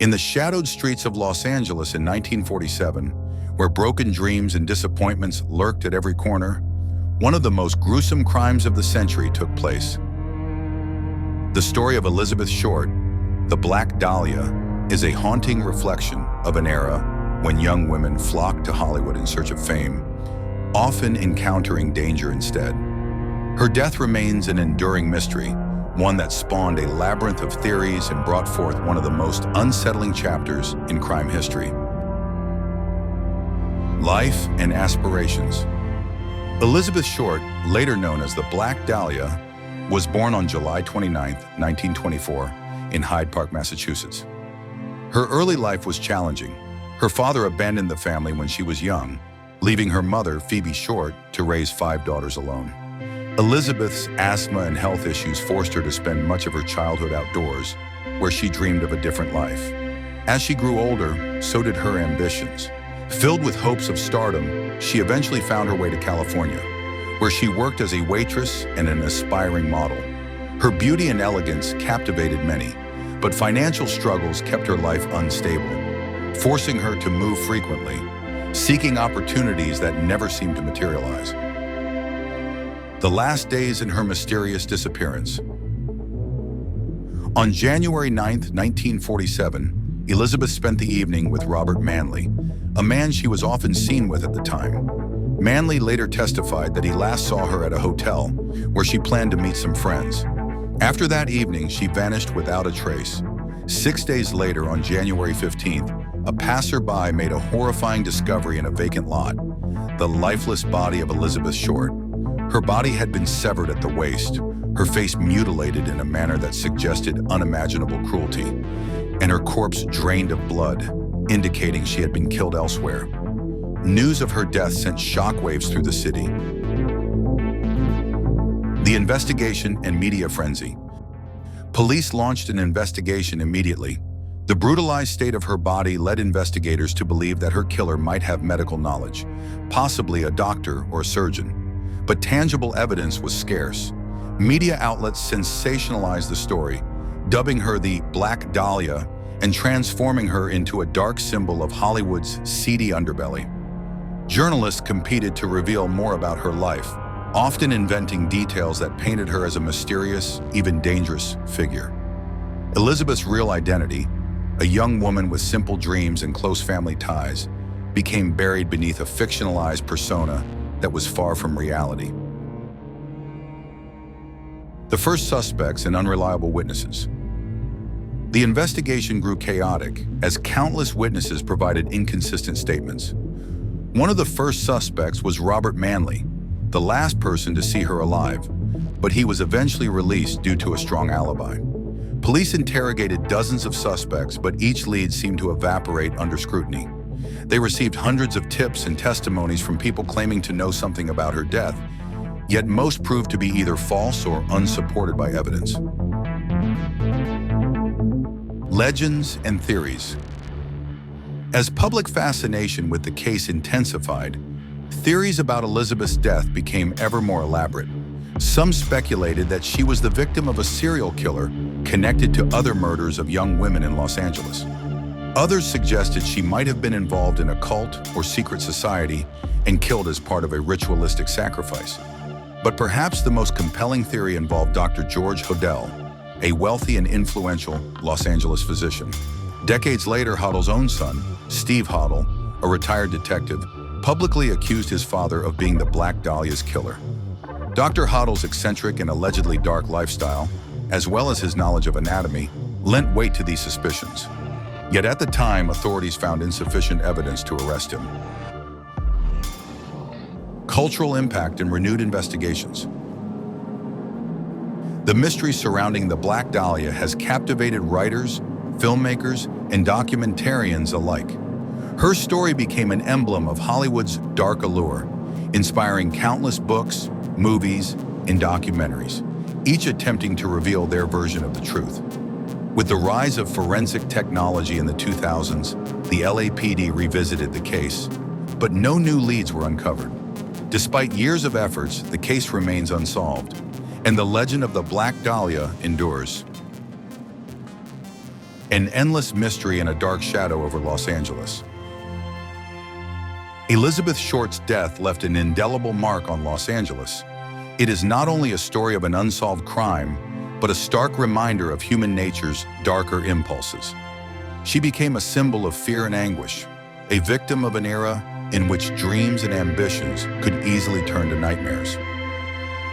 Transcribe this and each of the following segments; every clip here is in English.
In the shadowed streets of Los Angeles in 1947, where broken dreams and disappointments lurked at every corner, one of the most gruesome crimes of the century took place. The story of Elizabeth Short, the Black Dahlia, is a haunting reflection of an era when young women flocked to Hollywood in search of fame, often encountering danger instead. Her death remains an enduring mystery, one that spawned a labyrinth of theories and brought forth one of the most unsettling chapters in crime history. Life and aspirations. Elizabeth Short, later known as the Black Dahlia, was born on July 29, 1924, in Hyde Park, Massachusetts. Her early life was challenging. Her father abandoned the family when she was young, leaving her mother, Phoebe Short, to raise 5 daughters alone. Elizabeth's asthma and health issues forced her to spend much of her childhood outdoors, where she dreamed of a different life. As she grew older, so did her ambitions. Filled with hopes of stardom, she eventually found her way to California, where she worked as a waitress and an aspiring model. Her beauty and elegance captivated many, but financial struggles kept her life unstable, forcing her to move frequently, seeking opportunities that never seemed to materialize. The last days in her mysterious disappearance. On January 9, 1947, Elizabeth spent the evening with Robert Manley, a man she was often seen with at the time. Manley later testified that he last saw her at a hotel where she planned to meet some friends. After that evening, she vanished without a trace. 6 days later, on January 15th, a passerby made a horrifying discovery in a vacant lot: the lifeless body of Elizabeth Short. Her body had been severed at the waist, her face mutilated in a manner that suggested unimaginable cruelty, and her corpse drained of blood, indicating she had been killed elsewhere. News of her death sent shockwaves through the city. The investigation and media frenzy. Police launched an investigation immediately. The brutalized state of her body led investigators to believe that her killer might have medical knowledge, possibly a doctor or a surgeon. But tangible evidence was scarce. Media outlets sensationalized the story, dubbing her the Black Dahlia and transforming her into a dark symbol of Hollywood's seedy underbelly. Journalists competed to reveal more about her life, often inventing details that painted her as a mysterious, even dangerous figure. Elizabeth's real identity, a young woman with simple dreams and close family ties, became buried beneath a fictionalized persona that was far from reality. The first suspects and unreliable witnesses. The investigation grew chaotic as countless witnesses provided inconsistent statements. One of the first suspects was Robert Manley, the last person to see her alive, but he was eventually released due to a strong alibi. Police interrogated dozens of suspects, but each lead seemed to evaporate under scrutiny. They received hundreds of tips and testimonies from people claiming to know something about her death, yet most proved to be either false or unsupported by evidence. Legends and theories. As public fascination with the case intensified, theories about Elizabeth's death became ever more elaborate. Some speculated that she was the victim of a serial killer connected to other murders of young women in Los Angeles. Others suggested she might have been involved in a cult or secret society and killed as part of a ritualistic sacrifice. But perhaps the most compelling theory involved Dr. George Hodel, a wealthy and influential Los Angeles physician. Decades later, Hodel's own son, Steve Hodel, a retired detective, publicly accused his father of being the Black Dahlia's killer. Dr. Hodel's eccentric and allegedly dark lifestyle, as well as his knowledge of anatomy, lent weight to these suspicions. Yet at the time, authorities found insufficient evidence to arrest him. Cultural impact and renewed investigations. The mystery surrounding the Black Dahlia has captivated writers, filmmakers, and documentarians alike. Her story became an emblem of Hollywood's dark allure, inspiring countless books, movies, and documentaries, each attempting to reveal their version of the truth. With the rise of forensic technology in the 2000s, the LAPD revisited the case, but no new leads were uncovered. Despite years of efforts, the case remains unsolved, and the legend of the Black Dahlia endures. an endless mystery and a dark shadow over Los Angeles. Elizabeth Short's death left an indelible mark on Los Angeles. It is not only a story of an unsolved crime, but a stark reminder of human nature's darker impulses. She became a symbol of fear and anguish, a victim of an era in which dreams and ambitions could easily turn to nightmares.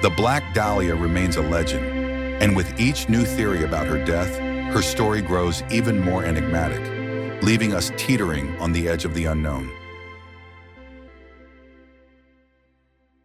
The Black Dahlia remains a legend, and with each new theory about her death, her story grows even more enigmatic, leaving us teetering on the edge of the unknown.